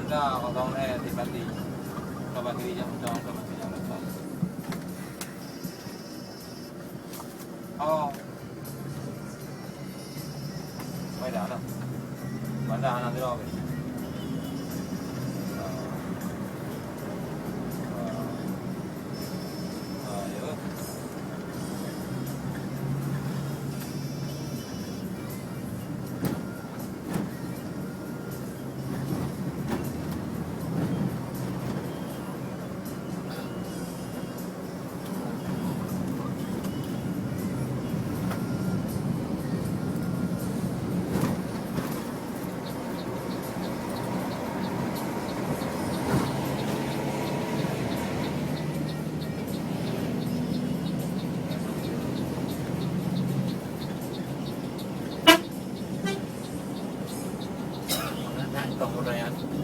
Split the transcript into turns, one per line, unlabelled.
Anda kau di coba kiri jam jam coba kiri jam depan. Oh, quay đã đâu? Bán ra làm thế nào vậy? Nhớ. Tổng một này ăn.